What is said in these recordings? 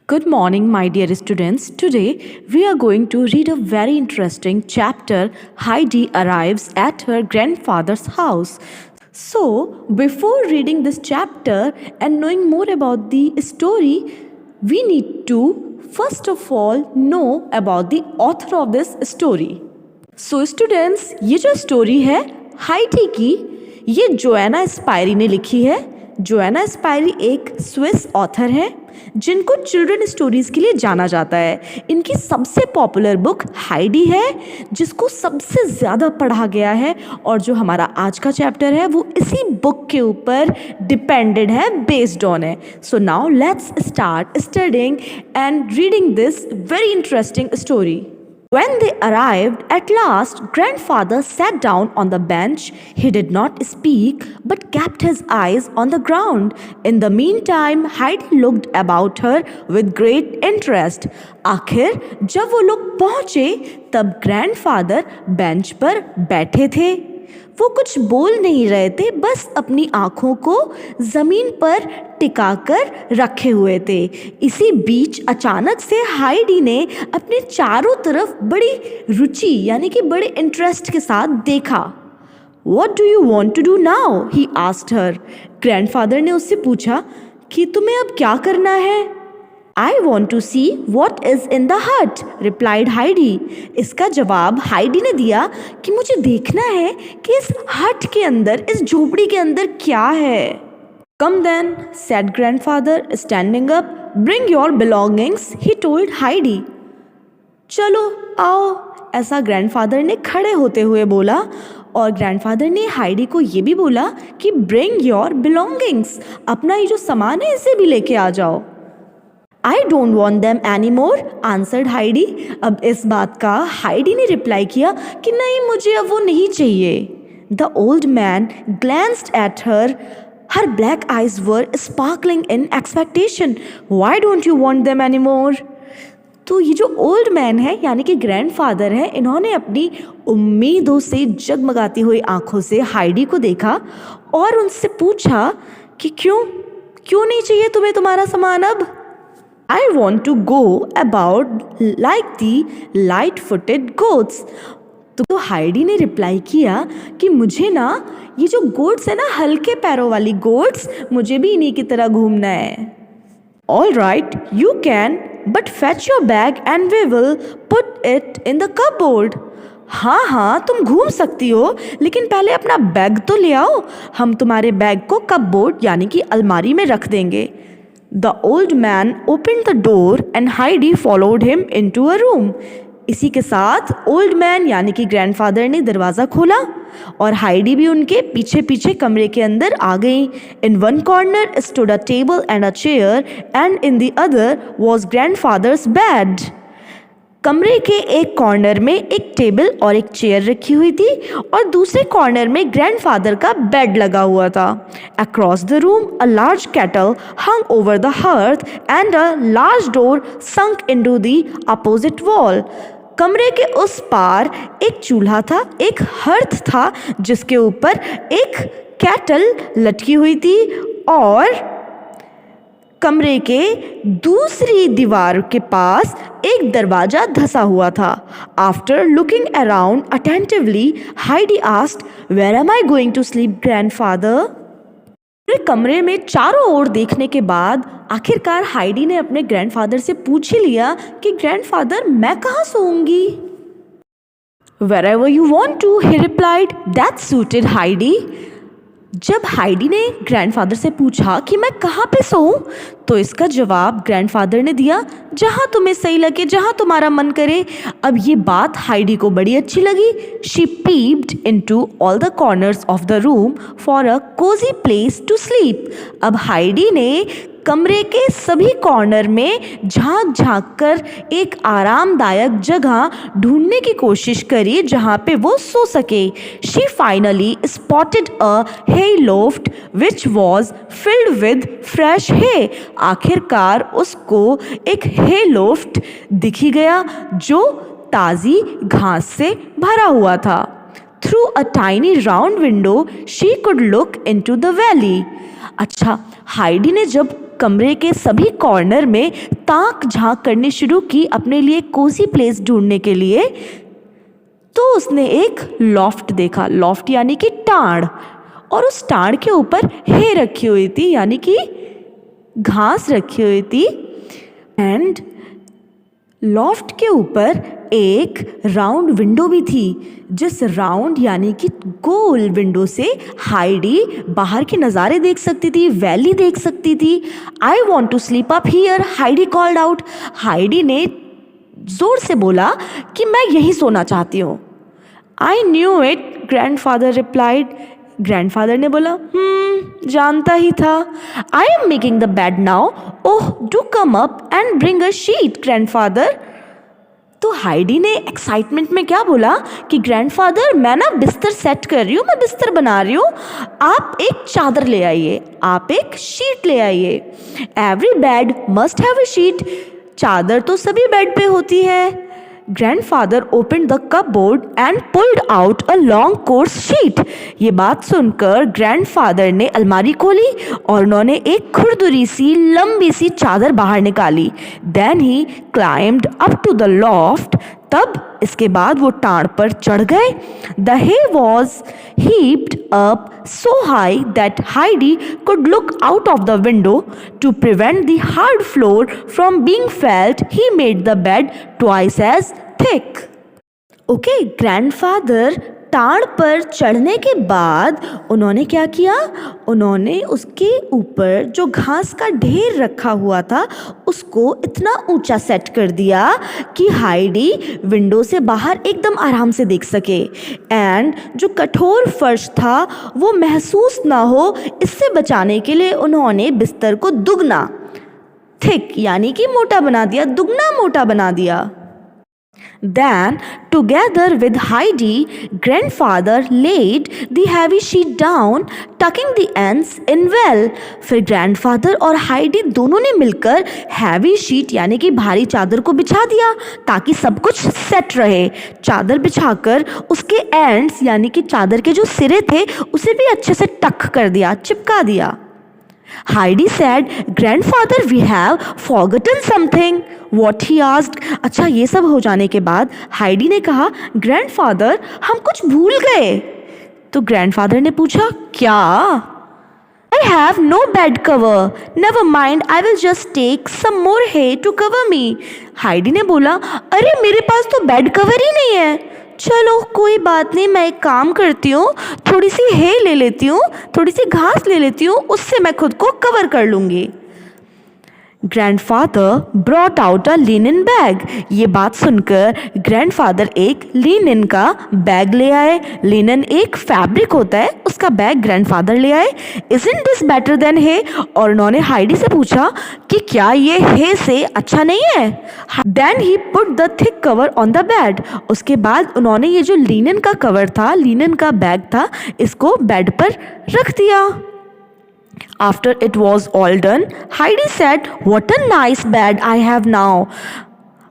Good morning, my dear students. Today we are going to read a very interesting chapter. Heidi arrives at her grandfather's house. So, before reading this chapter and knowing more about the story, we need to first of all know about the author of this story. So, students, ये जो story है Heidi की, ये जोएना स्पायरी ने लिखी है। जोएना स्पायरी एक Swiss author है जिनको चिल्ड्रन स्टोरीज़ के लिए जाना जाता है। इनकी सबसे पॉपुलर बुक हाइडी है जिसको सबसे ज़्यादा पढ़ा गया है, और जो हमारा आज का चैप्टर है वो इसी बुक के ऊपर डिपेंडेड है, बेस्ड ऑन है। So now let's start studying and reading this very interesting story. When they arrived at last, grandfather sat down on the bench. He did not speak but kept his eyes on the ground. In the meantime, Heidi looked about her with great interest. आखिर जब वो लोग पहुंचे तब grandfather bench पर बैठे थे. वो कुछ बोल नहीं रहे थे, बस अपनी आँखों को ज़मीन पर टिकाकर रखे हुए थे. इसी बीच अचानक से हाइडी ने अपने चारों तरफ बड़ी रुचि यानी कि बड़े इंटरेस्ट के साथ देखा. What do you want to do now? He asked her. Grandfather ने उससे पूछा कि तुम्हें अब क्या करना है. I want to see what is in the hut, replied Heidi. इसका जवाब हाइडी ने दिया कि मुझे देखना है कि इस हट के अंदर, इस झोपड़ी के अंदर क्या है. Come then, said grandfather, standing up. Bring your belongings, he told Heidi. चलो आओ, ऐसा ग्रैंडफादर ने खड़े होते हुए बोला, और ग्रैंडफादर ने हाइडी को ये भी बोला कि bring your belongings, अपना ये जो सामान है इसे भी लेके आ जाओ. I don't want them anymore, answered Heidi. अब इस बात का हाइडी ने रिप्लाई किया कि नहीं, मुझे अब वो नहीं चाहिए. The old man glanced at her. Her black eyes were sparkling in expectation. Why don't you want them anymore? तो ये जो ओल्ड मैन है यानी कि ग्रैंडफादर है, इन्होंने अपनी उम्मीदों से जगमगाती हुई आंखों से हाइडी को देखा और उनसे पूछा कि क्यों नहीं चाहिए तुम्हें तुम्हारा सामान अब. I want to go about like the light-footed goats. तो हाइडी ने रिप्लाई किया कि मुझे ना ये जो गोट्स है ना, हल्के पैरों वाली गोट्स, मुझे भी इन्हीं की तरह घूमना है. All right, you can, but fetch your bag and we will put it in the cupboard. हाँ, तुम घूम सकती हो, लेकिन पहले अपना बैग तो ले आओ. हम तुम्हारे बैग को कपबोर्ड यानी कि अलमारी में रख देंगे. The old man opened the door and Heidi followed him into a room. इसी के साथ ओल्ड मैन यानी कि ग्रैंडफादर ने दरवाज़ा खोला और हाइडी भी उनके पीछे पीछे कमरे के अंदर आ गई. In one corner stood a table and a chair and in the other was grandfather's bed. कमरे के एक कॉर्नर में एक टेबल और एक चेयर रखी हुई थी और दूसरे कॉर्नर में ग्रैंडफादर का बेड लगा हुआ था. Across the room, a large kettle hung over the hearth and a large door sunk into the opposite wall. कमरे के उस पार एक चूल्हा था, एक हर्थ था जिसके ऊपर एक केटल लटकी हुई थी और कमरे के दूसरी दीवार के पास एक दरवाजा धंसा हुआ था. After looking around attentively, Heidi asked, "Where am I going to sleep, grandfather?" पूरे कमरे में चारों ओर देखने के बाद आखिरकार हाइडी ने अपने ग्रैंडफादर से पूछ ही लिया कि ग्रैंडफादर, मैं कहाँ सोऊंगी. Wherever you want to, he replied. That suited Heidi. जब हाइडी ने ग्रैंडफादर से पूछा कि मैं कहाँ पे सोऊं, तो इसका जवाब ग्रैंडफादर ने दिया, जहाँ तुम्हें सही लगे, जहाँ तुम्हारा मन करे. अब ये बात हाइडी को बड़ी अच्छी लगी. She peeped into all the corners of the room for a cozy place to sleep. अब हाइडी ने कमरे के सभी कॉर्नर में झांक झांक कर एक आरामदायक जगह ढूंढने की कोशिश करी जहां पे वो सो सके. She finally spotted a hay loft which was filled with fresh hay. आखिरकार उसको एक hay loft दिखी गया जो ताज़ी घास से भरा हुआ था. Through a tiny round window, she could look into the valley. अच्छा, हाइडी ने जब कमरे के सभी कॉर्नर में ताक झांक करनी शुरू की अपने लिए कोजी प्लेस ढूंढने के लिए, तो उसने एक लॉफ्ट देखा। लॉफ्ट यानी कि टाड़, और उस टाड़ के ऊपर हे रखी हुई थी, यानी कि घास रखी हुई थी। एंड लॉफ्ट के ऊपर एक राउंड विंडो भी थी, जिस राउंड यानी कि गोल विंडो से हाइडी बाहर के नज़ारे देख सकती थी, वैली देख सकती थी। I want to sleep up here, Heidi called out. Heidi ने जोर से बोला कि मैं यही सोना चाहती हूँ। I knew it, grandfather replied. Grandfather ने बोला, जानता ही था। I am making the bed now, oh do come up and bring a sheet grandfather. तो हाइडी ने एक्साइटमेंट में क्या बोला कि ग्रैंडफादर, मैं ना बिस्तर सेट कर रही हूँ, मैं बिस्तर बना रही हूँ, आप एक चादर ले आइए, आप एक शीट ले आइए। Every bed must have a sheet, चादर तो सभी बेड पे होती है। Grandfather open the cupboard and pulled out a long course sheet. ये बात सुनकर ग्रैंडफादर ने अलमारी खोली और उन्होंने एक खुरदुरी सी लंबी सी चादर बाहर निकाली। Then he climbed up to the loft, तब इसके बाद वो टाड़ पर चढ़ गए। The hay was heaped up so high that Heidi could look out of the window. To prevent the hard floor from being felt, he made the bed twice as thick. Okay, grandfather टाड़ पर चढ़ने के बाद उन्होंने क्या किया, उन्होंने उसके ऊपर जो घास का ढेर रखा हुआ था उसको इतना ऊंचा सेट कर दिया कि हाइडी विंडो से बाहर एकदम आराम से देख सके। एंड जो कठोर फर्श था वो महसूस ना हो, इससे बचाने के लिए उन्होंने बिस्तर को दुगना, थिक यानी कि मोटा बना दिया, दुगना मोटा बना दिया। Then, together with Heidi, grandfather laid the heavy sheet down, tucking the ends in well. फिर grandfather और Heidi दोनों ने मिलकर heavy sheet यानी कि भारी चादर को बिछा दिया ताकि सब कुछ सेट रहे। चादर बिछाकर उसके ends यानी कि चादर के जो सिरे थे उसे भी अच्छे से टक कर दिया, चिपका दिया। Heidi said, "Grandfather, we have forgotten something." What he asked? अच्छा, ये सब हो जाने के बाद हाइडी ने कहा, ग्रैंडफादर, हम कुछ भूल गए। तो ग्रैंडफादर ने पूछा, क्या? I have no bed cover. Never mind, I will just take some more hay to cover me. Heidi ने बोला, अरे मेरे पास तो बेड कवर ही नहीं है। चलो कोई बात नहीं, मैं एक काम करती हूँ, थोड़ी सी हे ले लेती हूँ, थोड़ी सी घास ले लेती हूँ, उससे मैं खुद को कवर कर लूँगी। Grandfather brought out a linen bag. ये बात सुनकर ग्रैंडफादर एक लिनन का बैग ले आए। लिनन एक फैब्रिक होता है, उसका बैग ग्रैंडफादर ले आए। इज़न्ट दिस बेटर देन हे? और उन्होंने हाइडी से पूछा कि क्या ये हे से अच्छा नहीं है? Then he put the thick cover on the bed. उसके बाद उन्होंने ये जो लिनन का कवर था, लिनन का बैग था, इसको बेड पर रख दिया। After it was all done, Heidi said, "What a nice bed I have now.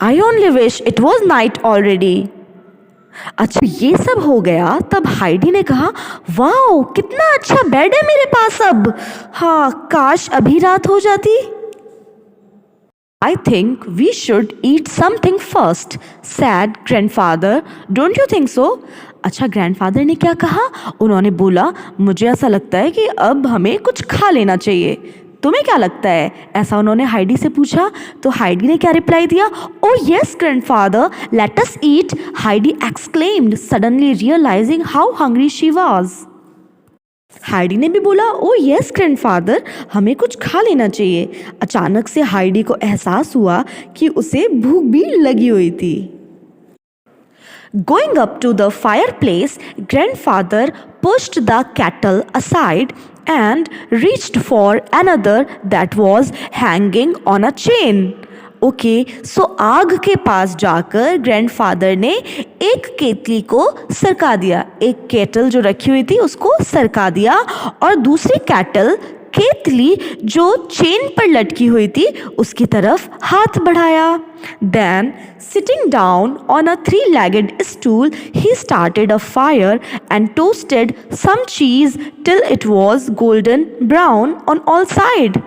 I only wish it was night already." अच्छा, ये सब हो गया तब हाइडी ने कहा, वाओ कितना अच्छा बेड है मेरे पास अब, हाँ काश अभी रात हो जाती। I think we should eat something first, said grandfather. Don't you think so? अच्छा, ग्रैंडफादर ने क्या कहा? उन्होंने बोला, मुझे ऐसा लगता है कि अब हमें कुछ खा लेना चाहिए। तुम्हें क्या लगता है? ऐसा उन्होंने हाइडी से पूछा। तो हाइडी ने क्या रिप्लाई दिया? Oh yes grandfather, let us eat, Heidi exclaimed, suddenly realising how hungry she was. Heidi ने भी बोला, ओ यस ग्रैंडफादर, हमें कुछ खा लेना चाहिए। अचानक से हाइडी को एहसास हुआ कि उसे भूख भी लगी हुई थी। Going up to the fireplace, grandfather pushed the kettle aside and reached for another that was hanging on a chain. Okay, so आग के पास जाकर ग्रैंडफादर ने एक केतली को सरका दिया, एक केटल जो रखी हुई थी उसको सरका दिया और दूसरी केतली जो चेन पर लटकी हुई थी उसकी तरफ हाथ बढ़ाया। Then, sitting down on a three-legged stool, he started a fire and toasted some cheese till it was golden brown on all sides.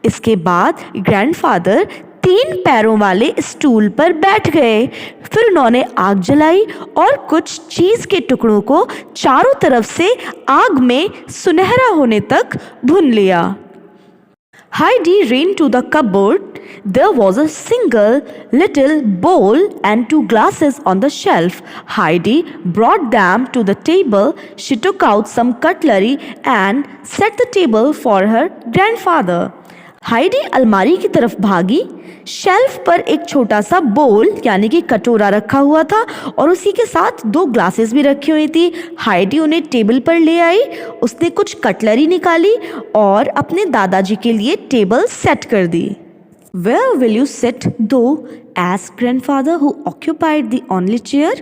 इसके बाद ग्रैंडफादर 3 पैरों वाले स्टूल पर बैठ गए। फिर उन्होंने आग जलाई और कुछ चीज के टुकड़ों को चारों तरफ से आग में सुनहरा होने तक भून लिया। Heidi ran to the cupboard. There was a single little bowl and 2 glasses on the shelf. Heidi brought them to the table. She took out some cutlery and set the table for her grandfather. Heidi अलमारी की तरफ भागी। Shelf पर एक छोटा सा बोल यानी कि कटोरा रखा हुआ था और उसी के साथ 2 ग्लासेस भी रखी हुई थी। हाइडी उन्हें टेबल पर ले आई। उसने कुछ कटलरी निकाली और अपने दादाजी के लिए टेबल सेट कर दी। Where will you sit though? asked grandfather who occupied the only chair.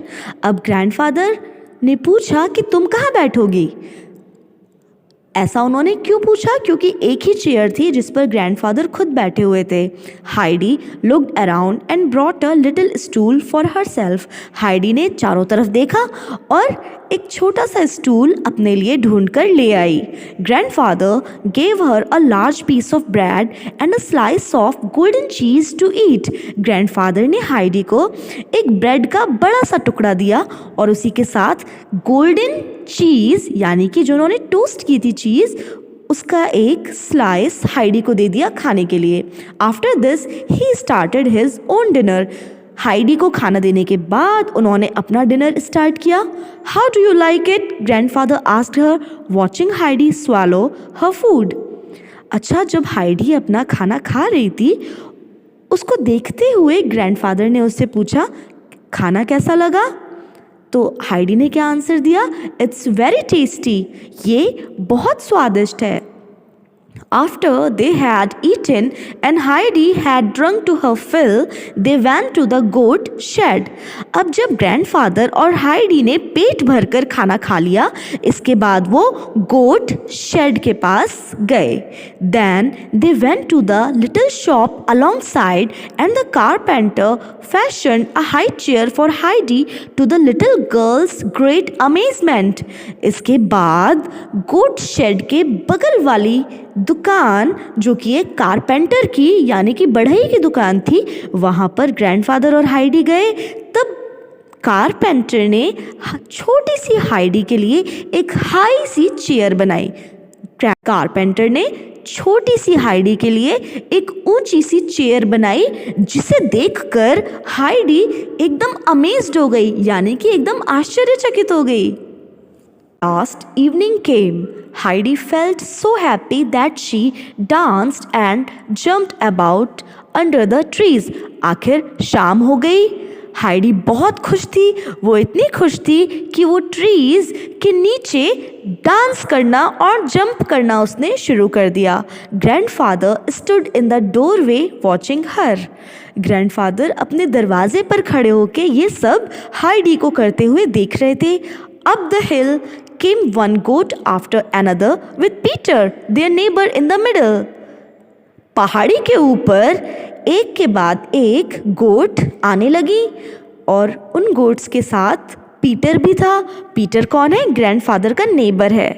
अब ग्रैंडफादर ने पूछा कि तुम कहाँ बैठोगी। ऐसा उन्होंने क्यों पूछा? क्योंकि एक ही चेयर थी जिस पर ग्रैंडफादर खुद बैठे हुए थे। Heidi looked around and brought a little stool for herself. Heidi ने चारों तरफ देखा और एक छोटा सा स्टूल अपने लिए ढूंढ कर ले आई। Grandfather gave her a large piece of bread and a slice of golden cheese to eat. Grandfather ने हाइडी को एक ब्रेड का बड़ा सा टुकड़ा दिया और उसी के साथ गोल्डन चीज यानी कि जो उन्होंने टोस्ट की थी चीज, उसका एक स्लाइस हाइडी को दे दिया खाने के लिए। After this he started his own dinner. Heidi को खाना देने के बाद उन्होंने अपना डिनर स्टार्ट किया। How do you like it? Grandfather asked her watching Heidi swallow her food. अच्छा, जब हाइडी अपना खाना खा रही थी उसको देखते हुए ग्रैंडफादर ने उससे पूछा खाना कैसा लगा? तो हाइडी ने क्या आंसर दिया? It's very tasty. ये बहुत स्वादिष्ट है। After they had eaten and Heidi had drunk to her fill, they went to the goat shed. अब जब ग्रैंडफादर और हाइडी ने पेट भरकर खाना खा लिया, इसके बाद वो गोट शेड के पास गए। Then they went to the little shop alongside and the carpenter fashioned a high chair for Heidi to the little girl's great amazement. इसके बाद गोट शेड के बगल वाली दुकान जो कि एक कारपेंटर की यानी कि बढ़ई की दुकान थी, वहाँ पर ग्रैंडफादर और हाइडी गए। तब कारपेंटर ने छोटी सी हाइडी के लिए एक हाई सी चेयर बनाई। कारपेंटर ने छोटी सी हाइडी के लिए एक ऊंची सी चेयर बनाई जिसे देखकर हाइडी एकदम अमेज्ड हो गई यानी कि एकदम आश्चर्यचकित हो गई। Last evening came. Heidi felt so happy that she danced and jumped about under the trees. आखिर शाम हो गई। हाइडी बहुत खुश थी। वो इतनी खुश थी कि वो ट्रीज के नीचे डांस करना और जंप करना उसने शुरू कर दिया। Grandfather stood in the doorway watching her. Grandfather अपने दरवाजे पर खड़े होकर ये सब हाइडी को करते हुए देख रहे थे। Up the hill came one goat after another with Peter, their neighbor, in the middle. पहाड़ी के ऊपर एक के बाद एक गोट आने लगी और उन गोट्स के साथ पीटर भी था। पीटर कौन है? ग्रैंडफादर का नेबर है।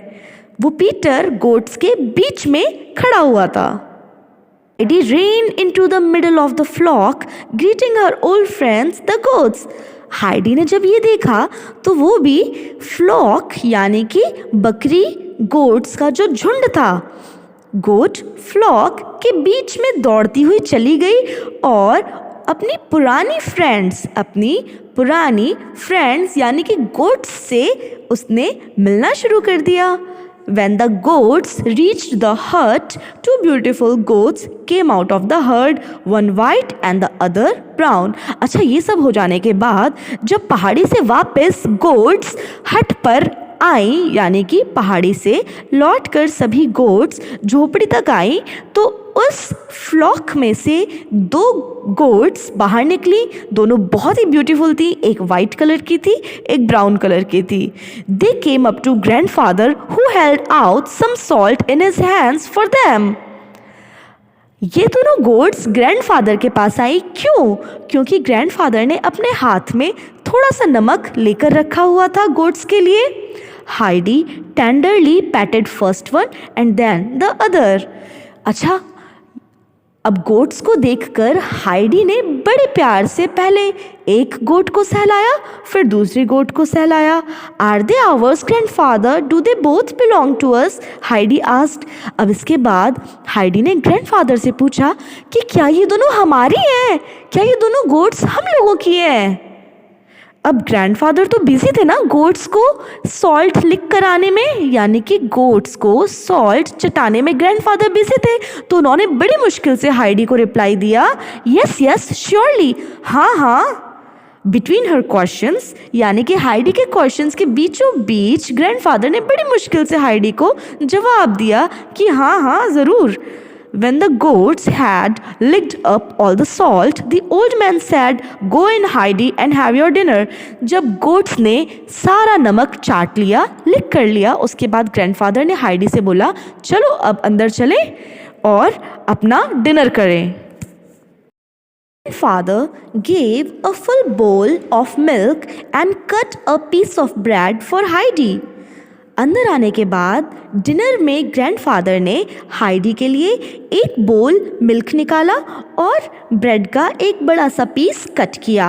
वो पीटर गोट्स के बीच में खड़ा हुआ था। Heidi ran into the middle of the flock, greeting her old friends, the goats. Heidi ने जब ये देखा तो वो भी फ्लॉक यानी कि बकरी गोट्स का जो झुंड था, गोट फ्लॉक के बीच में दौड़ती हुई चली गई और अपनी पुरानी फ्रेंड्स यानी कि गोट्स से उसने मिलना शुरू कर दिया। When the goats reached the hut, 2 beautiful goats came out of the herd, one white and the other brown. अच्छा, ये सब हो जाने के बाद जब पहाड़ी से वापस गोट्स हट पर आई यानी कि पहाड़ी से लौटकर सभी गोट्स झोपड़ी तक आई तो उस फ्लॉक में से 2 गोट्स बाहर निकली। दोनों बहुत ही ब्यूटीफुल थी। एक वाइट कलर की थी, एक ब्राउन कलर की थी। They came up to grandfather who held out some salt in his hands for them. ये दोनों गोट्स ग्रैंडफादर के पास आई। क्यों? क्योंकि ग्रैंडफादर ने अपने हाथ में थोड़ा सा नमक लेकर रखा हुआ था गोट्स के लिए। Heidi tenderly patted first one and then the other. अच्छा, अब गोट्स को देखकर हाइडी ने बड़े प्यार से पहले एक गोट को सहलाया, फिर दूसरी गोट को सहलाया। Are they ours grandfather? Do they both belong to us? Heidi asked. अब इसके बाद हाइडी ने ग्रैंडफादर से पूछा कि क्या ये दोनों हमारी हैं? क्या ये दोनों गोट्स हम लोगों की हैं? अब ग्रैंडफादर तो बिजी थे ना गोट्स को सॉल्ट लिक कराने में, यानी कि गोट्स को सॉल्ट चटाने में ग्रैंडफादर बिजी थे, तो उन्होंने बड़ी मुश्किल से हाइडी को रिप्लाई दिया, यस यस श्योरली, हाँ हाँ। बिटवीन हर क्वेश्चंस, यानी कि हाइडी के क्वेश्चंस के बीचों बीच ग्रैंडफादर ने बड़ी मुश्किल से हाइडी को जवाब दिया कि हाँ हाँ ज़रूर। When the goats had licked up all the salt, the old man said, "Go in, Heidi, and have your dinner." जब गोट्स ने सारा नमक चाट लिया, लिक कर लिया, उसके बाद ग्रैंडफादर ने हाइडी से बोला, चलो अब अंदर चलें और अपना डिनर करें। Father gave a full bowl of milk and cut a piece of bread for Heidi. अंदर आने के बाद डिनर में ग्रैंडफादर ने हाइडी के लिए एक बोल मिल्क निकाला और ब्रेड का एक बड़ा सा पीस कट किया।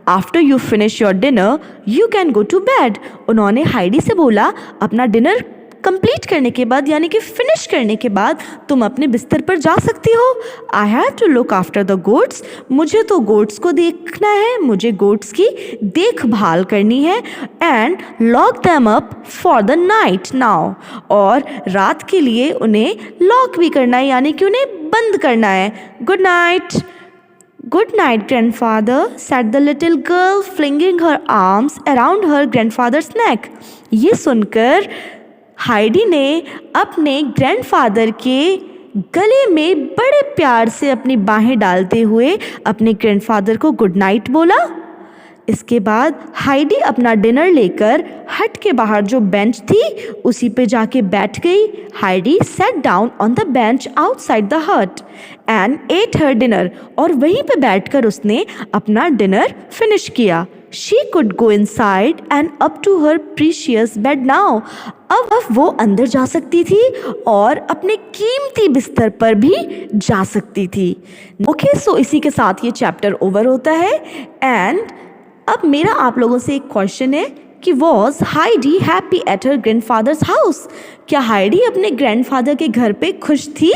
After you finish your dinner you can go to bed. उन्होंने हाइडी से बोला, अपना डिनर कंप्लीट करने के बाद, यानी कि फिनिश करने के बाद तुम अपने बिस्तर पर जा सकती हो। I have to look after the goats. मुझे तो गोट्स को देखना है, मुझे गोट्स की देखभाल करनी है। And lock them up for the night now. और रात के लिए उन्हें लॉक भी करना है, यानी कि उन्हें बंद करना है। Good night. Good night, grandfather, said the little girl, flinging her arms around her grandfather's neck. ये सुनकर हाइडी ने अपने ग्रैंडफादर के गले में बड़े प्यार से अपनी बाहें डालते हुए अपने ग्रैंडफादर को गुड नाइट बोला। इसके बाद हाइडी अपना डिनर लेकर हट के बाहर जो बेंच थी उसी पे जाके बैठ गई। Heidi sat down on the bench outside the hut and ate her dinner. और वहीं पे बैठकर उसने अपना डिनर फिनिश किया। She could go inside and up to her precious bed now. अब वो अंदर जा सकती थी और अपने कीमती बिस्तर पर भी जा सकती थी। ओके, सो इसी के साथ ये चैप्टर ओवर होता है। एंड अब मेरा आप लोगों से एक क्वेश्चन है कि was Heidi happy at her grandfathers house? क्या हाइडी अपने ग्रैंडफादर के घर पे खुश थी?